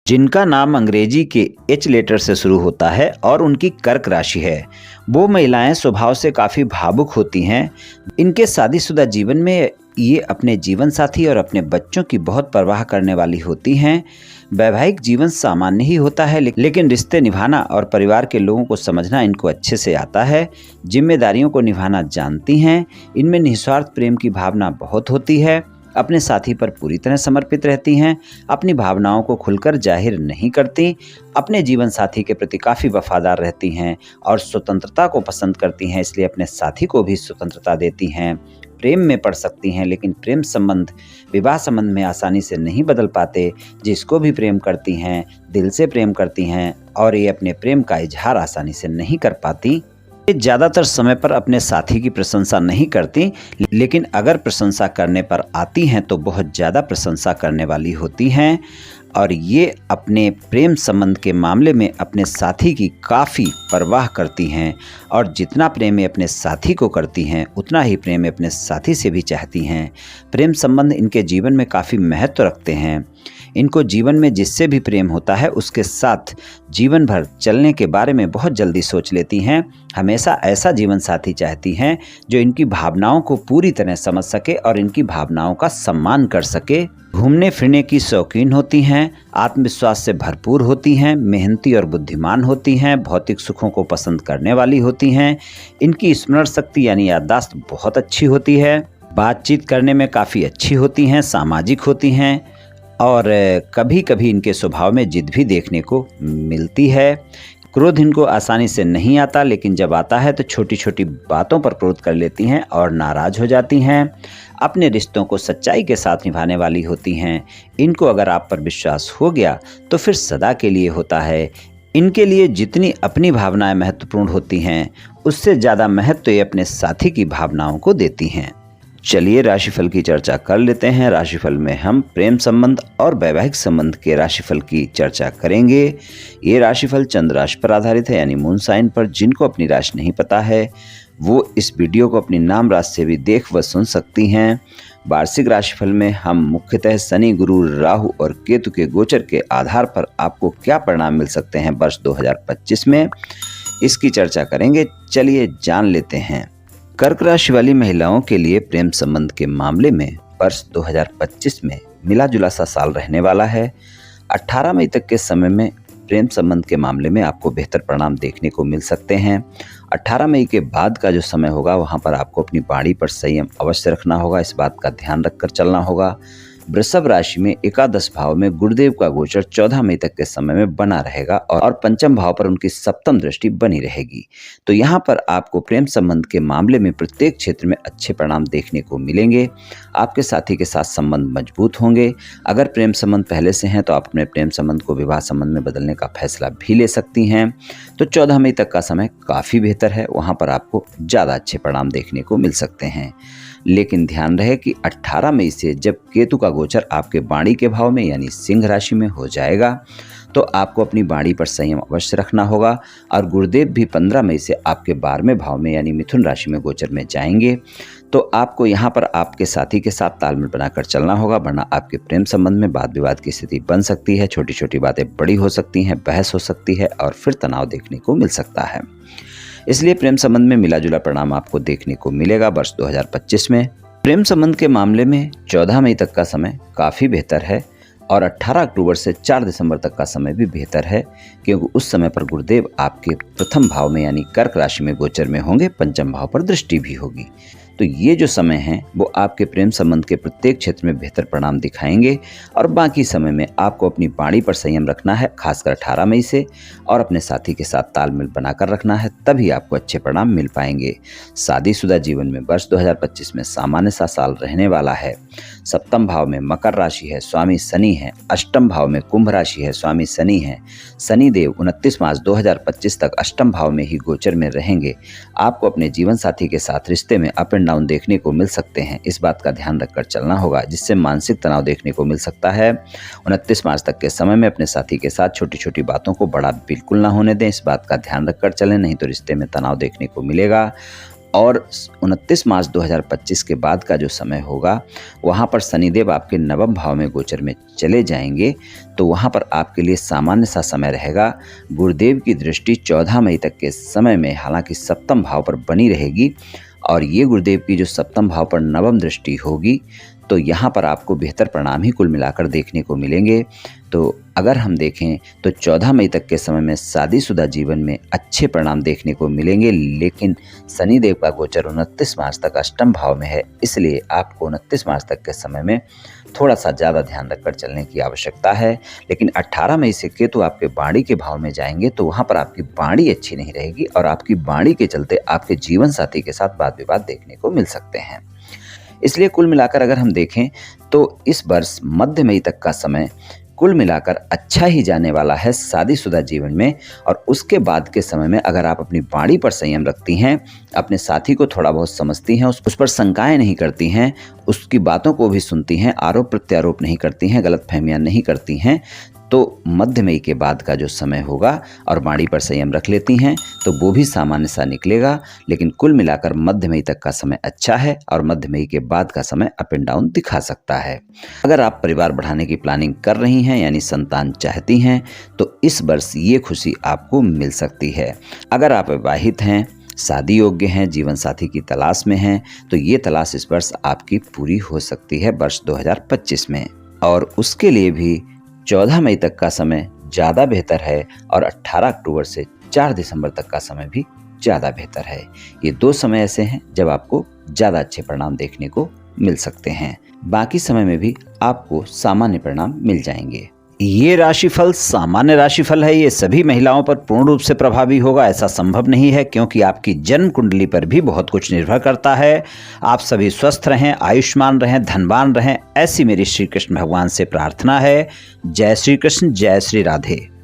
जिनका नाम अंग्रेजी के एच लेटर से शुरू होता है और उनकी कर्क राशि है। वो महिलाएं स्वभाव से काफ़ी भावुक होती हैं। इनके शादीशुदा जीवन में ये अपने जीवन साथी और अपने बच्चों की बहुत परवाह करने वाली होती हैं। वैवाहिक जीवन सामान्य ही होता है, लेकिन रिश्ते निभाना और परिवार के लोगों को समझना इनको अच्छे से आता है। जिम्मेदारियों को निभाना जानती हैं। इनमें निस्वार्थ प्रेम की भावना बहुत होती है। अपने साथी पर पूरी तरह समर्पित रहती हैं। अपनी भावनाओं को खुलकर जाहिर नहीं करती। अपने जीवन साथी के प्रति काफ़ी वफादार रहती हैं और स्वतंत्रता को पसंद करती हैं, इसलिए अपने साथी को भी स्वतंत्रता देती हैं। प्रेम में पड़ सकती हैं, लेकिन प्रेम संबंध विवाह संबंध में आसानी से नहीं बदल पाते। जिसको भी प्रेम करती हैं, दिल से प्रेम करती हैं और ये अपने प्रेम का इजहार आसानी से नहीं कर पाती। ये ज़्यादातर समय पर अपने साथी की प्रशंसा नहीं करती, लेकिन अगर प्रशंसा करने पर आती हैं तो बहुत ज़्यादा प्रशंसा करने वाली होती हैं। और ये अपने प्रेम संबंध के मामले में अपने साथी की काफ़ी परवाह करती हैं और जितना प्रेम ये अपने साथी को करती हैं उतना ही प्रेम अपने साथी से भी चाहती हैं। प्रेम संबंध इनके जीवन में काफ़ी महत्व रखते हैं। इनको जीवन में जिससे भी प्रेम होता है उसके साथ जीवन भर चलने के बारे में बहुत जल्दी सोच लेती हैं। हमेशा ऐसा जीवन साथी चाहती हैं जो इनकी भावनाओं को पूरी तरह समझ सके और इनकी भावनाओं का सम्मान कर सके। घूमने फिरने की शौकीन होती हैं। आत्मविश्वास से भरपूर होती हैं। मेहनती और बुद्धिमान होती हैं। भौतिक सुखों को पसंद करने वाली होती हैं। इनकी स्मरण शक्ति यानी याददाश्त बहुत अच्छी होती है। बातचीत करने में काफ़ी अच्छी होती हैं। सामाजिक होती हैं और कभी कभी इनके स्वभाव में जिद भी देखने को मिलती है। क्रोध इनको आसानी से नहीं आता, लेकिन जब आता है तो छोटी छोटी बातों पर क्रोध कर लेती हैं और नाराज हो जाती हैं। अपने रिश्तों को सच्चाई के साथ निभाने वाली होती हैं। इनको अगर आप पर विश्वास हो गया तो फिर सदा के लिए होता है। इनके लिए जितनी अपनी भावनाएं महत्वपूर्ण होती हैं उससे ज़्यादा महत्व ये अपने साथी की भावनाओं को देती हैं। चलिए राशिफल की चर्चा कर लेते हैं। राशिफल में हम प्रेम संबंध और वैवाहिक संबंध के राशिफल की चर्चा करेंगे। ये राशिफल चंद्र राशि पर आधारित है, यानी मून साइन पर। जिनको अपनी राशि नहीं पता है वो इस वीडियो को अपनी नाम राशि से भी देख व सुन सकती हैं। वार्षिक राशिफल में हम मुख्यतः शनि, गुरु, राहु और केतु के गोचर के आधार पर आपको क्या परिणाम मिल सकते हैं वर्ष 2025 में, इसकी चर्चा करेंगे। चलिए जान लेते हैं। कर्क राशि वाली महिलाओं के लिए प्रेम संबंध के मामले में वर्ष 2025 में मिला जुला सा साल रहने वाला है। 18 मई तक के समय में प्रेम संबंध के मामले में आपको बेहतर परिणाम देखने को मिल सकते हैं। 18 मई के बाद का जो समय होगा वहां पर आपको अपनी वाणी पर संयम अवश्य रखना होगा। इस बात का ध्यान रखकर चलना होगा। वृषभ राशि में एकादश भाव में गुरुदेव का गोचर 14 मई तक के समय में बना रहेगा और पंचम भाव पर उनकी सप्तम दृष्टि बनी रहेगी। तो यहाँ पर आपको प्रेम संबंध के मामले में प्रत्येक क्षेत्र में अच्छे परिणाम देखने को मिलेंगे। आपके साथी के साथ संबंध मजबूत होंगे। अगर प्रेम संबंध पहले से हैं तो आप अपने प्रेम संबंध को विवाह संबंध में बदलने का फैसला भी ले सकती हैं। तो 14 मई तक का समय काफ़ी बेहतर है, वहाँ पर आपको ज़्यादा अच्छे परिणाम देखने को मिल सकते हैं। लेकिन ध्यान रहे कि 18 मई से जब केतु का गोचर आपके वाणी के भाव में यानी सिंह राशि में हो जाएगा तो आपको अपनी वाणी पर संयम अवश्य रखना होगा। और गुरुदेव भी 15 मई से आपके 12वें भाव में यानी मिथुन राशि में गोचर में जाएंगे। तो आपको यहाँ पर आपके साथी के साथ तालमेल बनाकर चलना होगा, वरना आपके प्रेम संबंध में वाद विवाद की स्थिति बन सकती है। छोटी छोटी बातें बड़ी हो सकती हैं, बहस हो सकती है और फिर तनाव देखने को मिल सकता है। इसलिए प्रेम संबंध में मिला जुला परिणाम आपको देखने को मिलेगा वर्ष 2025 में। प्रेम संबंध के मामले में 14 मई तक का समय काफ़ी बेहतर है और 18 अक्टूबर से 4 दिसंबर तक का समय भी बेहतर है, क्योंकि उस समय पर गुरुदेव आपके प्रथम भाव में यानी कर्क राशि में गोचर में होंगे। पंचम भाव पर दृष्टि भी होगी। तो ये जो समय है वो आपके प्रेम संबंध के प्रत्येक क्षेत्र में बेहतर परिणाम दिखाएंगे। और बाकी समय में आपको अपनी वाणी पर संयम रखना है, खासकर 18 मई से, और अपने साथी के साथ तालमेल बनाकर रखना है, तभी आपको अच्छे परिणाम मिल पाएंगे। शादीशुदा जीवन में वर्ष 2025 में सामान्य सा साल रहने वाला है। सप्तम भाव में मकर राशि है, स्वामी शनि है। अष्टम भाव में कुंभ राशि है, स्वामी शनि है। शनिदेव 29 मार्च 2025 तक अष्टम भाव में ही गोचर में रहेंगे। आपको अपने जीवन साथी के साथ रिश्ते में अप एंड डाउन देखने को मिल सकते हैं। इस बात का ध्यान रखकर चलना होगा, जिससे मानसिक तनाव देखने को मिल सकता है। 29 मार्च तक के समय में अपने साथी के साथ छोटी छोटी बातों को बड़ा बिल्कुल ना होने दें। इस बात का ध्यान रखकर चलें, नहीं तो रिश्ते में तनाव देखने को मिलेगा। और 29 मार्च 2025 के बाद का जो समय होगा वहाँ पर शनिदेव आपके नवम भाव में गोचर में चले जाएंगे, तो वहाँ पर आपके लिए सामान्य सा समय रहेगा। गुरुदेव की दृष्टि 14 मई तक के समय में हालांकि सप्तम भाव पर बनी रहेगी, और ये गुरुदेव की जो सप्तम भाव पर नवम दृष्टि होगी तो यहाँ पर आपको बेहतर परिणाम ही कुल मिलाकर देखने को मिलेंगे। तो अगर हम देखें तो 14 मई तक के समय में शादीशुदा जीवन में अच्छे परिणाम देखने को मिलेंगे, लेकिन शनिदेव का गोचर 29 मार्च तक अष्टम भाव में है, इसलिए आपको 29 मार्च तक के समय में थोड़ा सा ज़्यादा ध्यान रखकर चलने की आवश्यकता है। लेकिन 18 मई से केतु आपके बाणी के भाव में जाएंगे तो वहाँ पर आपकी बाणी अच्छी नहीं रहेगी, और आपकी बाणी के चलते आपके जीवन साथी के साथ वाद विवाद देखने को मिल सकते हैं। इसलिए कुल मिलाकर अगर हम देखें तो इस वर्ष मध्य मई तक का समय कुल मिलाकर अच्छा ही जाने वाला है शादीशुदा जीवन में। और उसके बाद के समय में अगर आप अपनी वाणी पर संयम रखती हैं, अपने साथी को थोड़ा बहुत समझती हैं, उस पर शंकाएं नहीं करती हैं, उसकी बातों को भी सुनती हैं, आरोप प्रत्यारोप नहीं करती हैं, गलतफहमियां नहीं करती हैं, तो मध्य मई के बाद का जो समय होगा और वाणी पर संयम रख लेती हैं तो वो भी सामान्य सा निकलेगा। लेकिन कुल मिलाकर मध्य मई तक का समय अच्छा है और मध्य मई के बाद का समय अप एंड डाउन दिखा सकता है। अगर आप परिवार बढ़ाने की प्लानिंग कर रही हैं यानी संतान चाहती हैं तो इस वर्ष ये खुशी आपको मिल सकती है। अगर आप विवाहित हैं, शादी योग्य हैं, जीवन साथी की तलाश में हैं, तो ये तलाश इस वर्ष आपकी पूरी हो सकती है वर्ष 2025 में। और उसके लिए भी 14 मई तक का समय ज़्यादा बेहतर है और 18 अक्टूबर से 4 दिसंबर तक का समय भी ज़्यादा बेहतर है। ये 2 समय ऐसे हैं जब आपको ज़्यादा अच्छे परिणाम देखने को मिल सकते हैं। बाकी समय में भी आपको सामान्य परिणाम मिल जाएंगे। ये राशिफल सामान्य राशिफल है, ये सभी महिलाओं पर पूर्ण रूप से प्रभावी होगा ऐसा संभव नहीं है, क्योंकि आपकी जन्म कुंडली पर भी बहुत कुछ निर्भर करता है। आप सभी स्वस्थ रहें, आयुष्मान रहें, धनवान रहें, ऐसी मेरी श्री कृष्ण भगवान से प्रार्थना है। जय श्री कृष्ण, जय श्री राधे।